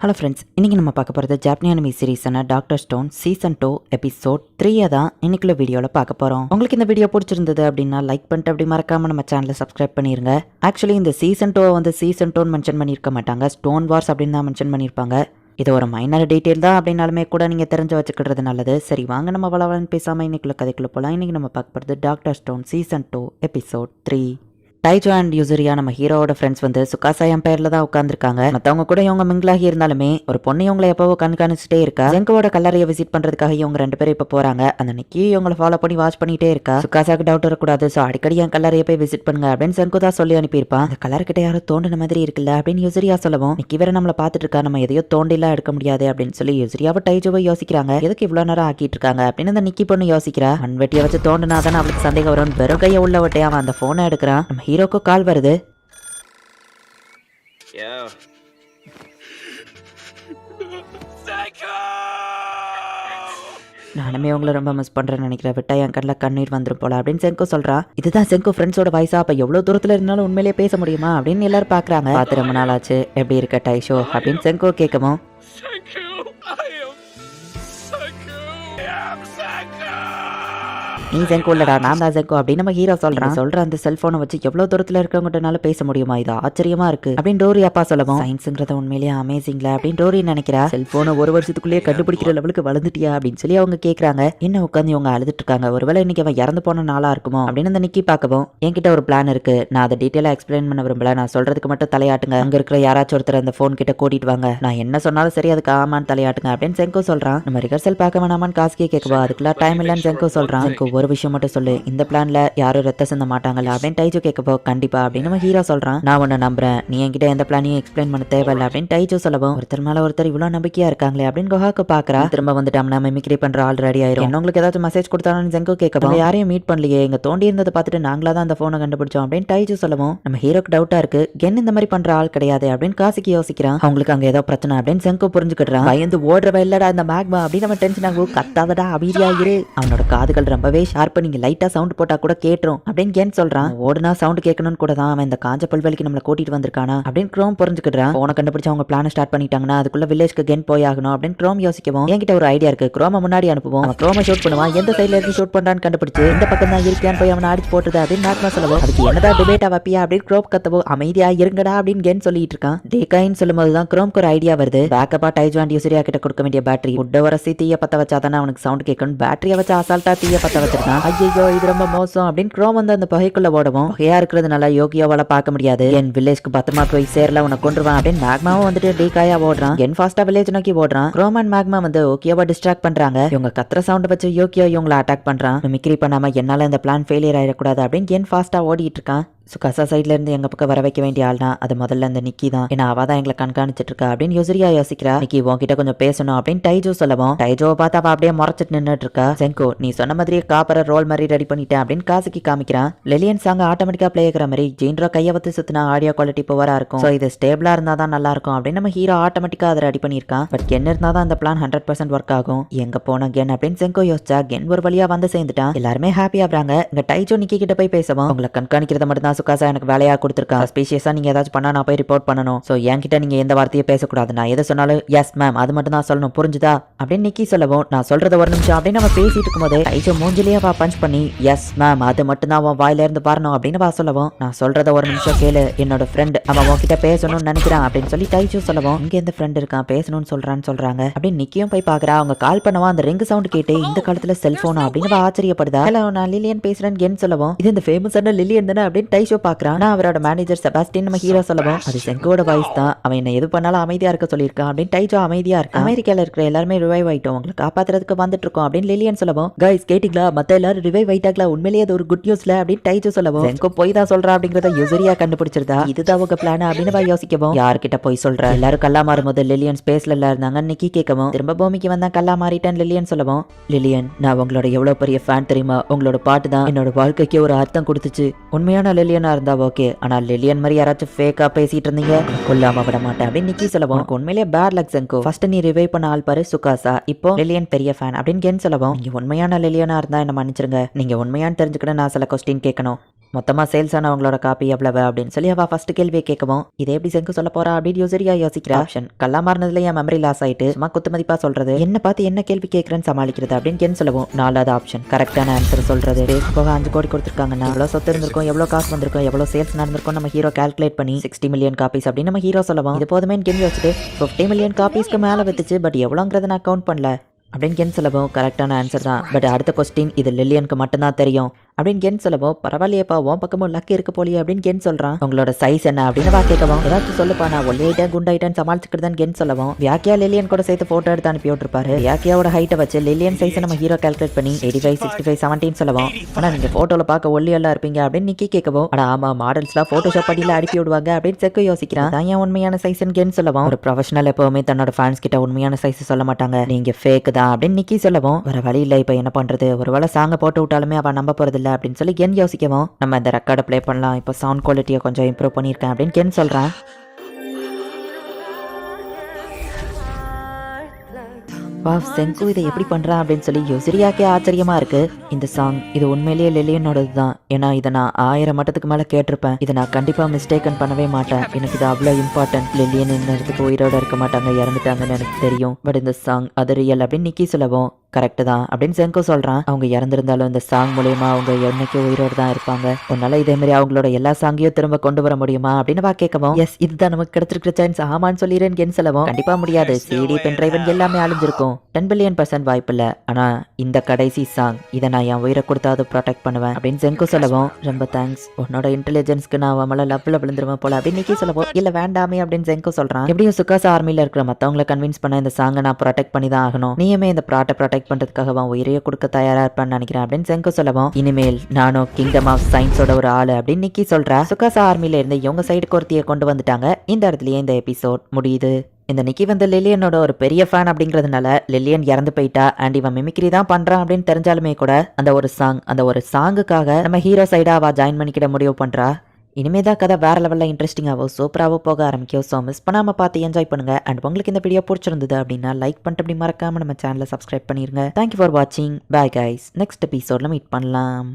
Hello friends, இன்றைக்கி நம்ம பார்க்க போகிறது ஜாப்பனீஸ் அனிமி சீரீஸான டாக்டர் ஸ்டோன் சீசன் 2 எபிசோட் 3 தான் இன்னைக்குள்ள வீடியோவில் பார்க்க போகிறோம். உங்களுக்கு இந்த வீடியோ பிடிச்சிருந்தது அப்படின்னா லைக் பண்ணிட்டு அப்படி மறக்காமல் நம்ம சேனலை சப்ஸ்கிரைப் பண்ணிடுங்க. ஆக்சுவலி இந்த சீசன் 2 வந்து சீசன் 2 மென்ஷன் பண்ணியிருக்க மாட்டாங்க, ஸ்டோன் வார்ஸ் அப்படின்னு தான் மென்ஷன் பண்ணியிருப்பாங்க. இது ஒரு மைனர் டீட்டெயில் தான் அப்படின்னாலுமே கூட நீங்கள் தெரிஞ்சு வச்சுக்கிறது நல்லது. சரி வாங்க நம்ம வளவலன்னு பேசாமல் இன்னைக்குள்ள கதைக்குள்ள போகலாம். இன்றைக்கி நம்ம பார்க்க போகிறது doctor stone season 2 episode 3. Taiju and Yuzuriha நம்ம ஹீரோவோட ஃப்ரெண்ட்ஸ் வந்து சுகாசா எம்பையர்ல தான் உட்காந்துருக்காங்க. மற்றவங்க கூட இவங்க மிங்கிளாகி இருந்தாலுமே ஒரு பொண்ணு இவங்களை எப்பவோ கண்காணிச்சுட்டே இருக்கா. ஜெங்கோட கல்லறையை விசிட் பண்றதுக்காக இவங்க ரெண்டு பேரும் இப்ப போறாங்க. அந்த நிக்கி இவங்களை ஃபாலோ பண்ணி வாட்ச் பண்ணிட்டே இருக்கா. சுகாசாக்கு டவுட் வரக்கூடாது, ஸோ அடிக்கடி என் கல்லறையை போய் விசிட் பண்ணுங்க அப்படின்னு ஜெங்கோ தான் சொல்லி அனுப்பியிருப்பான். அந்த கலர் கிட்ட யாரும் தோண்டின மாதிரி இருக்குல்ல அப்படின்னு யூசரியா சொல்லவும், நிக்கி வேற நம்மளை பார்த்துட்டு இருக்கா, நம்ம எதையோ தோண்டிலாம் எடுக்க முடியாது அப்படின்னு சொல்லி யூசரியாவை டைஜோவை யோசிக்கிறாங்க. எதுக்கு இவ்வளவு நேரம் ஆக்கிட்டு இருக்காங்க அப்படின்னு அந்த நிக்கி பொண்ணு யோசிக்கிறா. மண்வெட்டியை வச்சு தோண்டினாதானே அவளுக்கு சந்தேகம் வரும். வெறும் கையை உள்ள விட்டே அவன் அந்த போனை எடுக்கிறான். நம்ம ஹீரோக்கு கால் வருது. நானுமே உங்களை ரொம்ப மிஸ் பண்றேன்னு நினைக்கிறேன், விட்டா என் கண்ணில் கண்ணீர் வந்துடும் போல அப்படின்னு செங்கோ சொல்றா. இதுதான் செங்கோ ஃப்ரெண்ட்ஸோட வயசா, அப்ப எவ்வளவு தூரத்துல இருந்தாலும் உண்மையிலேயே பேச முடியுமா அப்படின்னு எல்லாரும் பாக்குறாங்க. பார்த்து ரொம்ப நாள் ஆச்சு, எப்படி இருக்க டைஷோ அப்படின்னு செங்கோ கேட்கவும், நீ செங்கோ இல்லடா நான் தான் செங்கோ அப்படின்னு நம்ம ஹீரோ சொல்றான். சொல்ற அந்த செல்போனை வச்சு எவ்வளவு தூரத்துல இருக்கவங்கனால பேச முடியுமா, இது ஆச்சரியமா இருக்கு அப்படின்னு டோரி அப்பா சொல்லவும், சயின்ஸுங்கிறத உண்மையிலேயே அமேசிங்ல அப்படின்னு டோரி நினைக்கிறா. செல்போனை ஒரு வருஷத்துக்குள்ளேயே கண்டுபிடிக்கிற லெவலுக்கு வளர்ந்துட்டியா அப்படின்னு சொல்லி அவங்க கேட்கறாங்க. என்ன உட்காந்து இவங்க அழுதுட்டு இருக்காங்க, ஒருவேளை இன்னைக்கு அவன் இறந்து போன நாளா இருக்குமோ அப்படின்னு அந்த நிக்கி பார்க்கவும், என்கிட்ட ஒரு பிளான் இருக்கு, நான் அதை டீட்டெயிலா எக்ஸ்பிளைன் பண்ண விரும்பல, நான் சொல்றதுக்கு மட்டும் தலையாட்டுங்க, அங்க இருக்கிற யாராச்சும் ஒருத்தர் அந்த போன் கிட்ட கூட்டிட்டு வாங்க, நான் என்ன சொன்னாலும் சரி அதுக்கு ஆமான்னு தலையாட்டுங்க அப்படின்னு செங்கோ சொல்றான். நம்ம ரிஹர்சல் பார்க்க வேணாமான்னு காசுக்கே கேட்கவா, அதுக்குள்ள டைம் இல்லைன்னு செங்கோ சொல்றான். ஒரு விஷயம் மட்டும் சொல்லு, இந்த பிளான்ல யாரும் ரத்த சிந்த மாட்டாங்கல்ல அப்படின்னு டைஜோ கேட்கப்போ, கண்டிப்பா அப்படின்னு நம்ம ஹீரோ சொல்றான். நான் உன்னை நம்புறேன், நீ என்கிட்ட எந்த பிளானையும் எக்ஸ்பிளைன் பண்ண தேவையில்லை அப்படின்னு டைஜோ சொல்லவும், ஒருத்தர் மேல ஒருத்தர் இவ்வளவு நம்பிக்கையா இருக்காங்களே அப்படின்னு கொஹாக்கு பாக்குறா. திரும்ப வந்துட்டோம்னா மிமிக்ரி பண்ற ஆல் ரெடி ஆயிரும், என்ன உங்களுக்கு ஏதாச்சும் மெசேஜ் கொடுத்தாலும் ஜெங்கோ கேட்கப்போ, யாரையும் மீட் பண்ணலையே, எங்க தோண்டி இருந்ததை பார்த்துட்டு நாங்களா தான் அந்த போனை கண்டுபிடிச்சோம் அப்படின்னு டைஜோ சொல்லவும், நம்ம ஹீரோக்கு டவுட்டா இருக்கு, கென் இந்த மாதிரி பண்ற ஆள் கிடையாது அப்படின்னு காசுக்கு யோசிக்கிறான். அவங்களுக்கு அங்க ஏதோ பிரச்சனை அப்படின்னு ஜெங்கோ புரிஞ்சுக்கிட்டான். பயந்து ஓடுறவ இல்லடா இந்த மேக்மா அப்படின்னு நம்ம டென்ஷன் ஆகும். கத்தாதடா அமைதியா இரு, அவனோட காதுகள் ரொம்பவே ஷார்ப்பா, நீங்க லைட்டா சவுண்ட் போட்டா கூட கேட்டுரும் அப்படின்னு கேன் சொல்றான். ஓடுனா சவுண்ட் கேட்கணும்னு கூட தான் அவன் இந்த காஞ்ச புல்வெளிக்கு நம்மளை கூட்டிட்டு வந்திருக்கானா அப்படின்னு க்ரோம் புரிஞ்சுக்கிட்டான். போனை கண்டுபிடிச்சு அவங்க பிளான் ஸ்டார்ட் பண்ணிட்டாங்கன்னா அதுக்குள்ள வில்லேஜ்க்கு கென் போய் ஆகணும் அப்படின்னு க்ரோம் யோசிக்கவும், என்கிட்ட ஒரு ஐடியா இருக்கு, க்ரோமை முன்னாடி அனுப்புவோம், அவன் க்ரோமை ஷூட் பண்ணுவான், எந்த சைட்ல இருந்து ஷூட் பண்றான்னு கண்டுபிடிச்சு இந்த பக்கம் தான் இருக்கான்னு போய் அவனை அடிச்சு போட்டுது அப்படின்னு மேக்மா சொல்லவும், அதுக்கு என்னதான் டிபேட்டா வப்பியா அப்படின்னு க்ரோம் கத்தவோ, அமைதியா இருங்கடா அப்படின்னு கென் சொல்லிட்டு இருக்கான். டேகாயின்னு சொல்லும் போதுதான் க்ரோம்க்கு ஒரு ஐடியா வருது. பேக்கப்பா டைஜோ அண்ட் யூசரியா கிட்ட கொடுக்க வேண்டிய பேட்டரி உட்ட வரசி தீய பத்த வச்சாதானே அவனுக்கு சவுண்ட் கேட்கணும், பேட்டரியை வச்சு அசால்ட்டா தீய பத்த வச்சிருக்கான். ஐயோ இது ரொம்ப மோசம் அப்படின்னு க்ரோம் வந்து அந்த பகைக்குள்ள ஓடவும், பகையா இருக்கிறதுனால யோகியோவால பார்க்க முடியாது, என் வில்லேஜ்க்கு பத்திரமா போய் சேரல உன கொண்டுருவான் அப்படின்னு மேக்மாவும் வந்துட்டு டீகாயா ஓடுறான். என் ஃபாஸ்டா வில்லேஜ் நோக்கி ஓடுறான். க்ரோம் அண்ட் மேக்மா வந்து ஓகியோவை டிஸ்ட்ராக்ட் பண்றாங்க. இவங்க கத்துற சவுண்ட் வச்சு யோகியோ இவங்களை அட்டாக் பண்றான். மிமிக்ரி பண்ணாம என்னால இந்த பிளான் ஃபெயிலியர் ஆயிடக்கூடாது அப்படின்னு என் ஃபாஸ்டா ஓடிட்டு இருக்கான். சுகாசா சைட்ல இருந்து எங்க பக்கம் வர வைக்க வேண்டிய ஆள்னா அது முதல்ல இந்த நிக்கி தான், ஏன்னா அவ தான் எங்களை கண்காணிச்சிட்டு இருக்கா அப்படின்னு யூசரியா யோசிக்கிறா. நிக்கி உன்கிட்ட கொஞ்சம் பேசணும் அப்படின்னு டைஜோ சொல்லவும், டைஜோவை பார்த்து அவ அப்படியே முறைச்சிட்டு நின்றுட்டு இருக்கா. செங்கோ நீ சொன்ன மாதிரியே காப்பர ரோல் மாதிரி ரெடி பண்ணிட்டேன் அப்படின்னு காசுக்கு காமிக்கிறான். லிலியன் சாங் ஆட்டோமேட்டிக்கா பிளே ஆகிற மாதிரி ஜீன்ரோ கையை வத்து சுத்தினா ஆடியோ குவாலிட்டி பவரா இருக்கும், ஸோ இது ஸ்டேபிளா இருந்தா தான் நல்லா இருக்கும் அப்படின்னு நம்ம ஹீரோ ஆட்டோமேட்டிக்கா அதை ரெடி பண்ணியிருக்கான். பட் கென் இருந்தா தான் அந்த பிளான் 100% ஒர்க் ஆகும். எங்க போன கென் அப்படின்னு செங்கோ யோசிச்சா, கென் ஒரு வழியா வந்து சேர்ந்துட்டான். எல்லாருமே ஹாப்பி ஆகுறாங்க. இங்க டைஜோ நிக்கி கிட்ட போய் பேசவும், உங்களை கண்காணிக்கிறத மட்டும் தான் சுகாசா எனக்கு வேலையா கொடுத்திருக்கான், ஸ்பீஷியஸா நீங்க ஏதாச்சும் பண்ணா நான் போய் ரிப்போர்ட் பண்ணணும், சோ என்கிட்ட நீங்க எந்த வார்த்தையும் பேசக்கூடாது, நான் எதை சொன்னாலும் எஸ் மேம் அது மட்டும் தான் சொல்லணும், புரிஞ்சுதா அப்படின்னு நிக்கி சொல்லவும், நான் சொல்றத ஒரு நிமிஷம் அப்படின்னு நம்ம பேசிட்டு இருக்கும்போது டைஜோ மூஞ்சிலேயே வா பஞ்ச் பண்ணி, எஸ் மேம் அது மட்டும் தான் அவன் வாயில இருந்து பாரணும் அப்படின்னு வா சொல்லவும், நான் சொல்றத ஒரு நிமிஷம் கேளு, என்னோட ஃப்ரெண்ட் அவன் உன்கிட்ட பேசணும்னு நினைக்கிறான் அப்படின்னு சொல்லி டைஜோ சொல்லவும், இங்க எந்த ஃப்ரெண்ட் இருக்கான் பேசணும்னு சொல்றாங்க அப்படின்னு நிக்கியும் போய் பாக்குறா. அவங்க கால் பண்ணவா அந்த ரிங் சவுண்ட் கேட்டு இந்த காலத்துல செல்போனா அப்படின்னு ஆச்சரியப்படுதா. ஹலோ நான் லிலியன் பேசுறேன் கென் சொல்லவும், இது இந்த ஃபேமஸான லிலியன் தானே அப்படின்னு டைஜோ பாக்குறான். அவரோட மேனேஜர் செபாஸ்டின் நம்ம ஹீரோ சொல்லவும், அது செங்கோட வாய்ஸ் தான், அவன் என்ன எது பண்ணாலும் அமைதியா இருக்க சொல்லியிருக்கான் அப்படின்னு டைஜோ அமைதியா இருக்கு. அமெரிக்கால இருக்கிற எல்லாருமே ரிவைவ் ஆயிட்டோம், உங்களை காப்பாத்துறதுக்கு வந்துட்டு இருக்கோம் அப்படின்னு லிலியன் சொல்லவும், கைஸ் கேட்டிங்களா மத்த எல்லாரும் ரிவைவ் ஆயிட்டாங்களா, உண்மையிலேயே அது ஒரு குட் நியூஸ்ல அப்படின்னு டைஜோ சொல்லவும், செங்கோ போய் தான் சொல்றா அப்படிங்கறத யூசரியா கண்டுபிடிச்சிருந்தா, இதுதான் உங்க பிளான் அப்படின்னு யோசிக்கவும், யார்கிட்ட போய் சொல்ற, எல்லாரும் கல்லா மாறும்போது லிலியன் ஸ்பேஸ்ல இருந்தாங்க நிக்கி கேட்கவும், திரும்ப பூமிக்கு வந்தா கல்லா மாறிட்டேன் லிலியன் சொல்லவும், லிலியன் நான் உங்களோட எவ்வளவு பெரிய ஃபேன் தெரியுமா, உங்களோட பாட்டு தான் என்னோட வாழ்க்கைக்கு ஒரு அர்த்தம் கொடுத்துச்சு, உண்மையான லிலியனா இருந்தா ஓகே, ஆனா லிலியன் மாதிரி யாராச்சும் ஃபேக்கா பேசிட்டு இருந்தீங்க கொல்லாம விட மாட்டேன் அப்படின்னு நிக்கி சொல்லவும், உண்மையிலேயே பேட் லக் செங்கோ, ஃபர்ஸ்ட் நீ ரிவைவ் பண்ண ஆள் பாரு சுகாசா, இப்போ லிலியன் பெரிய ஃபேன் அப்படின்னு கென் சொல்லவும், நீங்க உண்மையான லிலியனா இருந்தா என்ன மன்னிச்சிருங்க, நீங்க உண்மையான்னு தெரிஞ்சுக்கிட்டு நான் சில கொஸ்டின் கேட்கணும், மொத்தமா சேல்ஸ் ஆனவங்களோட காப்பி எவ்வளவு அப்படின்னு சொல்லி அவ ஃபர்ஸ்ட் கேள்வியை கேட்கவும் இதை எப்படி செங்கு சொல்ல போறா அப்படின்னு யோசிரியா யோசிக்கிறா. ஆப்ஷன் கல்லா மாறினதுல என் மெமரி லாஸ் ஆயிட்டு சும்மா குத்து மதிப்பா சொல்றது, என்ன பார்த்து என்ன கேள்வி கேட்கறேன்னு சமாளிக்கிறது அப்படின்னு கென் சொல்லவும் 4வது ஆப்ஷன் கரெக்டான ஆன்சர் சொல்றது. போக 5 கோடி கொடுத்துருக்காங்கன்னா எவ்வளவு சொத்து இருந்திருக்கும், எவ்வளவு காசு வந்திருக்கும், எவ்வளவு சேல்ஸ் நடந்திருக்கும் நம்ம ஹீரோ கால்குலேட் பண்ணி 60 மில்லியன் காப்பீஸ் அப்படின்னு நம்ம ஹீரோ சொல்லவும் இது போதுமே கென் யோசிச்சுட்டு 50 மில்லியன் காப்பீஸ்க்கு மேல வித்துச்சு, பட் எவ்வளோங்கிறத நான் கவுண்ட் பண்ணல அப்படின்னு கென் சொல்லவும் கரெக்டான ஆன்சர் தான். பட் அடுத்த கொஸ்டின் இது லில்லியனுக்கு மட்டும்தான் தெரியும் அப்படின்னு கென் சொல்லவும் பரவாயில்லையப்பா உன் பக்கமும் லக்கு இருக்கு போலியே அப்படின்னு கென் சொல்றான். உங்களோட சைஸ் என்ன அப்படின்னு வா கேட்கவும் ஏதாச்சும் சொல்லுப்பா நான் ஒல்லியாயிட்டேன் குண்டாயிட்டேன் சமாளிச்சுக்கிறதுன்னு கென் சொல்லவும் வியாக்கியா லில்லியன் கூட சேர்த்து போட்டோ எடுத்து அனுப்பி விட்டுருப்பாரு. வியாக்கியாவோட ஹைட்டை வச்சு லில்லியன் சைஸை நம்ம ஹீரோ கால்குலேட் பண்ணி 85, 65, 17 சொல்லவும் ஆனா நீங்க போட்டோல பார்க்க ஒல்லியெல்லாம் இருப்பீங்க அப்படின்னு நிக்கி கேட்கவும் அட ஆமா மாடல்ஸ்லாம் போட்டோஷாப் படியில அனுப்பி விடுவாங்க அப்படின்னு செக்கு யோசிக்கிறான். தான் ஏன் உண்மையான சைஸ்ன்னு கென் சொல்லவும் ஒரு ப்ரொஃபஷனல் எப்பவுமே தன்னோட ஃபேன்ஸ் கிட்ட உண்மையான சைஸ் சொல்ல மாட்டாங்க, நீங்க ஃபேக் தான் அப்படின்னு நிக்கி சொல்லவும் வர வழி இல்லை இப்ப என்ன பண்றது, ஒருவேளை சாங்க போட்டு விட்டாலுமே அவன் நம்ப போறது இல்லை அப்படின்னு சொல்லி கென் யோசிக்கவும் நம்ம இந்த ரெக்கார்டை ப்ளே பண்ணலாம், இப்போ சவுண்ட் குவாலிட்டியை கொஞ்சம் இம்ப்ரூவ் பண்ணியிருக்கேன் அப்படின்னு கென் சொல்கிறேன். வா செங்கு இதை எப்படி பண்றான் அப்படின்னு சொல்லி யோசிரியாக்கே ஆச்சரியமா இருக்கு. இந்த சாங் இது உண்மையிலேயே லில்லியனோடது தான், ஏன்னா இதை நான் 1000 மட்டத்துக்கு மேல கேட்டிருப்பேன், இதை நான் கண்டிப்பா மிஸ்டேக்கன் பண்ணவே மாட்டேன், எனக்கு இது அவ்வளோ இம்பார்ட்டன்ட், லில்லியன் இந்த இடத்துக்கு உயிரோட இருக்க மாட்டாங்க இறந்துட்டாங்கன்னு எனக்கு தெரியும், பட் இந்த சாங் அது ரியல் அப்படின்னு நிக்கி சொல்லவும் கரெக்ட் தான் அப்படின்னு செங்கோ சொல்றான். அவங்க இறந்திருந்தாலும் இந்த சாங் மூலயமா அவங்க என்னைக்கு உயிரோடு தான் இருப்பாங்க, உன்னால இதே மாதிரி அவங்களோட எல்லா சாங்கையும் திரும்ப கொண்டு வர முடியுமா அப்படின்னு வா கேட்கவும் எஸ் இதுதான் நமக்கு கிடைச்சிருக்கிற சான்ஸ் ஆமான்னு சொல்லிடுறேன் கென் சொல்லவும் கண்டிப்பா முடியாது, சிடி பென் டிரைவன் எல்லாமே அழிஞ்சிருக்கும், 10 பில்லியன் % வாய்ப்பு இல்ல, ஆனா இந்த கடைசி சாங் இதை நான் என் உயிரை கொடுத்தாவது ப்ரொடெக்ட் பண்ணுவேன் அப்படின்னு செங்கோ சொல்லவும் ரொம்ப தேங்க்ஸ், உன்னோட இன்டெலிஜென்ஸ்க்கு நான் அவங்கள லவ்ல விழுந்துருவேன் போல அப்படின்னு நிக்கி சொல்லவும் இல்ல வேண்டாமே அப்படின்னு செங்கோ சொல்றான். எப்படியும் சுகாசா ஆர்மியில இருக்கிற மத்தவங்களை கன்வின்ஸ் பண்ண இந்த சாங்கை நான் ப்ரொடெக்ட் பண்ணி தான் ஆகணும், நீயுமே இந்த ப்ராட்டை ப்ரொடெக்ட் பண்றதுக்காக அவன் உயிரையே கொடுக்க தயாரா இருப்பான்னு நினைக்கிறேன் அப்படின்னு செங்கோ சொல்லவும் இனிமேல் நானும் கிங்டம் ஆஃப் சயின்ஸோட ஒரு ஆளு அப்படின்னு நிக்கி சொல்றா. சுகாசா ஆர்மியில இருந்து இவங்க சைடுக்கு ஒருத்தியை கொண்டு வந்துட்டாங்க. இந்த இடத்துலயே இந்த எபிசோட் முடியுது. இந்த நிக்கி வந்து லில்லியனோட ஒரு பெரிய ஃபேன் அப்படிங்கிறதுனால லில்லியன் இறந்து போயிட்டா அண்ட் இவன் மிமிக்ரி தான் பண்றான் அப்படின்னு தெரிஞ்சாலுமே கூட அந்த ஒரு சாங்குக்காக நம்ம ஹீரோ சைடா அவ ஜாயின் பண்ணிக்கிட முடிவு பண்றா. இனிமேதான் கதை வேற லெவலில் இன்ட்ரெஸ்டிங்காகவோ சூப்பராகவோ போக ஆரம்பிக்கும். ஸோ மிஸ் பண்ணாமல் பார்த்து என்ஜாய் பண்ணுங்க. அண்ட் உங்களுக்கு இந்த வீடியோ பிடிச்சிருந்தது அப்படின்னா லைக் பண்ணிட்டு அப்படி மறக்காம நம்ம சேனலை சப்ஸ்கிரைப் பண்ணிருங்க. தேங்க்யூ ஃபார் வாட்சிங். Bye guys. நெக்ஸ்ட் எபிசோட்ல மீட் பண்ணலாம்.